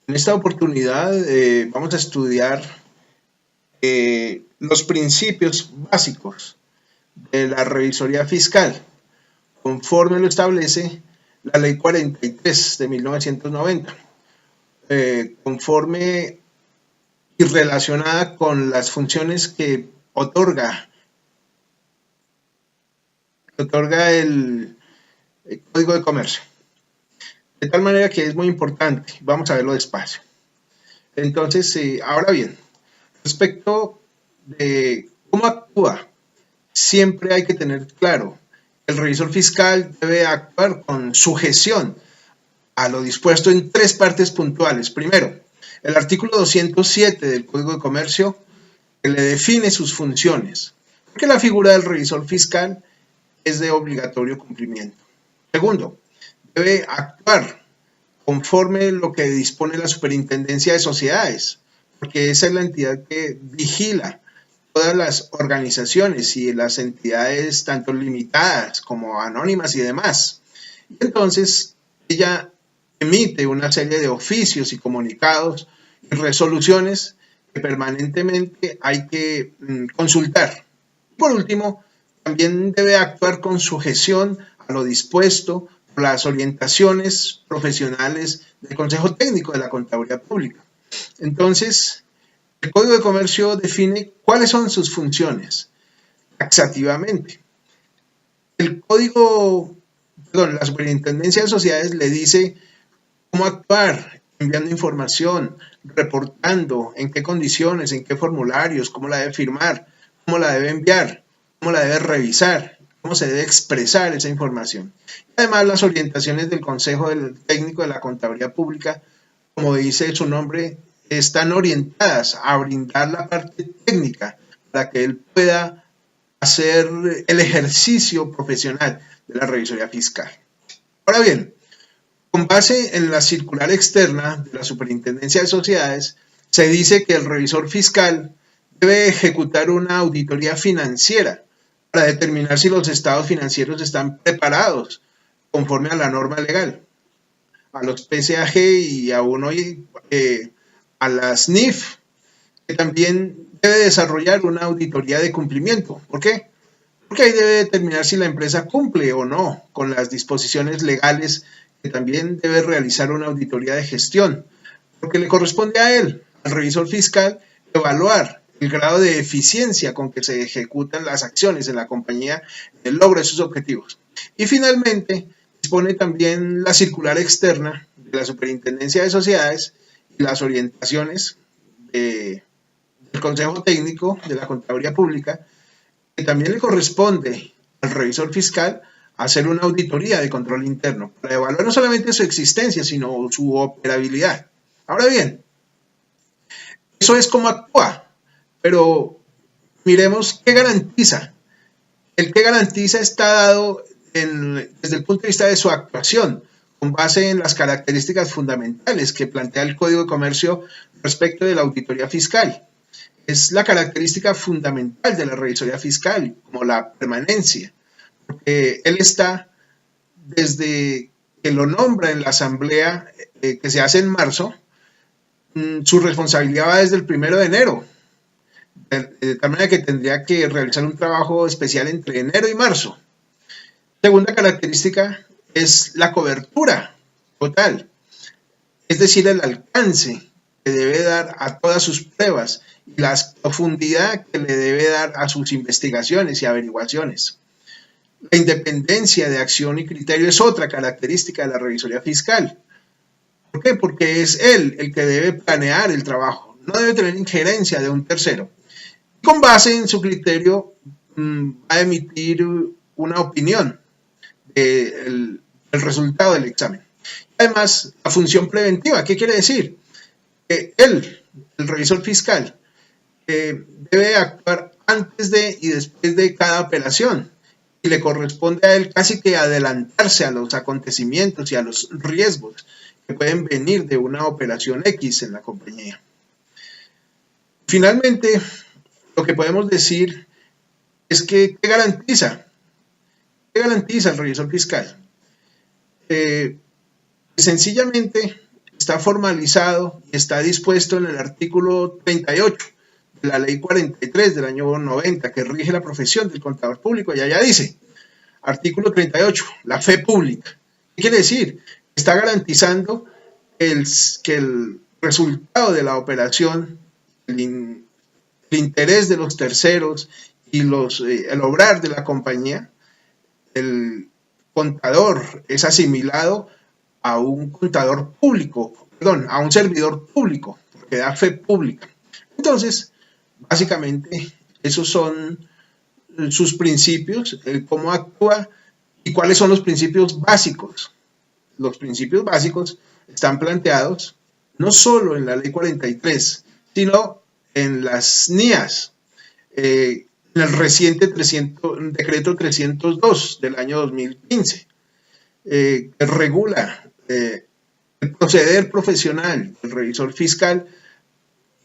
En esta oportunidad vamos a estudiar los principios básicos de la revisoría fiscal, conforme lo establece la Ley 43 de 1990, conforme y relacionada con las funciones que otorga el Código de Comercio. De tal manera que es muy importante, vamos a verlo despacio. Entonces, ahora bien, respecto de cómo actúa, siempre hay que tener claro, el revisor fiscal debe actuar con sujeción a lo dispuesto en tres partes puntuales. Primero, el artículo 207 del Código de Comercio, que le define sus funciones, porque la figura del revisor fiscal es de obligatorio cumplimiento. Segundo, debe actuar conforme lo que dispone la Superintendencia de Sociedades, porque esa es la entidad que vigila todas las organizaciones y las entidades tanto limitadas como anónimas y demás. Y entonces ella emite una serie de oficios y comunicados y resoluciones que permanentemente hay que consultar. Por último, también debe actuar con sujeción a lo dispuesto por las orientaciones profesionales del Consejo Técnico de la Contaduría Pública. Entonces, el Código de Comercio define cuáles son sus funciones taxativamente. La Superintendencia de Sociedades le dice cómo actuar, enviando información, reportando en qué condiciones, en qué formularios, cómo la debe firmar, cómo la debe enviar, cómo la debe revisar, cómo se debe expresar esa información. Además, las orientaciones del Consejo Técnico de la Contaduría Pública, como dice su nombre, están orientadas a brindar la parte técnica para que él pueda hacer el ejercicio profesional de la revisoría fiscal. Ahora bien, con base en la circular externa de la Superintendencia de Sociedades, se dice que el revisor fiscal debe ejecutar una auditoría financiera para determinar si los estados financieros están preparados conforme a la norma legal, a los PCAG y a las NIF, que también debe desarrollar una auditoría de cumplimiento. ¿Por qué? Porque ahí debe determinar si la empresa cumple o no con las disposiciones legales, que también debe realizar una auditoría de gestión, porque le corresponde a él, al revisor fiscal, evaluar el grado de eficiencia con que se ejecutan las acciones en la compañía en el logro de sus objetivos. Y finalmente, dispone también la circular externa de la Superintendencia de Sociedades y las orientaciones del Consejo Técnico de la Contaduría Pública, que también le corresponde al revisor fiscal hacer una auditoría de control interno para evaluar no solamente su existencia, sino su operabilidad. Ahora bien, eso es cómo actúa, pero miremos qué garantiza. El que garantiza está dado desde el punto de vista de su actuación, con base en las características fundamentales que plantea el Código de Comercio respecto de la auditoría fiscal. Es la característica fundamental de la revisoría fiscal, como la permanencia, porque él está desde que lo nombra en la asamblea que se hace en marzo, su responsabilidad va desde el 1 de enero, de tal manera que tendría que realizar un trabajo especial entre enero y marzo. Segunda característica es la cobertura total, es decir, el alcance que debe dar a todas sus pruebas y la profundidad que le debe dar a sus investigaciones y averiguaciones. La independencia de acción y criterio es otra característica de la revisoría fiscal. ¿Por qué? Porque es él el que debe planear el trabajo, no debe tener injerencia de un tercero. Con base en su criterio va a emitir una opinión del resultado del examen. Además, la función preventiva, ¿qué quiere decir? Que él, el revisor fiscal, debe actuar antes de y después de cada operación y le corresponde a él casi que adelantarse a los acontecimientos y a los riesgos que pueden venir de una operación X en la compañía. Finalmente, lo que podemos decir es que ¿qué garantiza? ¿Qué garantiza el revisor fiscal? Sencillamente está formalizado y está dispuesto en el artículo 38 de la ley 43 del año 90, que rige la profesión del contador público. Y allá dice, artículo 38, la fe pública. ¿Qué quiere decir? Está garantizando que el resultado de la operación, el interés de los terceros y el obrar de la compañía, el contador es asimilado a un contador público, perdón, a un servidor público, porque da fe pública. Entonces, básicamente, esos son sus principios, cómo actúa y cuáles son los principios básicos. Los principios básicos están planteados no solo en la ley 43, sino en las NIAs, en el reciente decreto 302 del año 2015, que regula el proceder profesional del revisor fiscal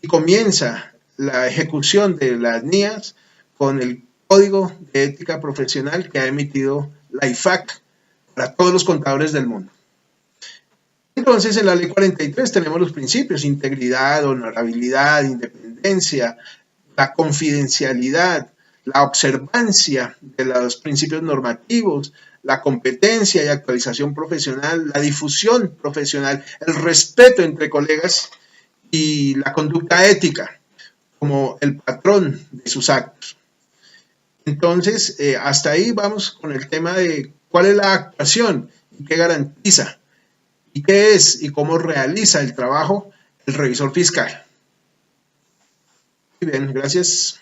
y comienza la ejecución de las NIAs con el Código de Ética Profesional que ha emitido la IFAC para todos los contadores del mundo. Entonces, en la ley 43 tenemos los principios: integridad, honorabilidad, independencia, la confidencialidad, la observancia de los principios normativos, la competencia y actualización profesional, la difusión profesional, el respeto entre colegas y la conducta ética como el patrón de sus actos. Entonces, hasta ahí vamos con el tema de cuál es la actuación y qué garantiza y qué es y cómo realiza el trabajo el revisor fiscal. Muy bien, gracias.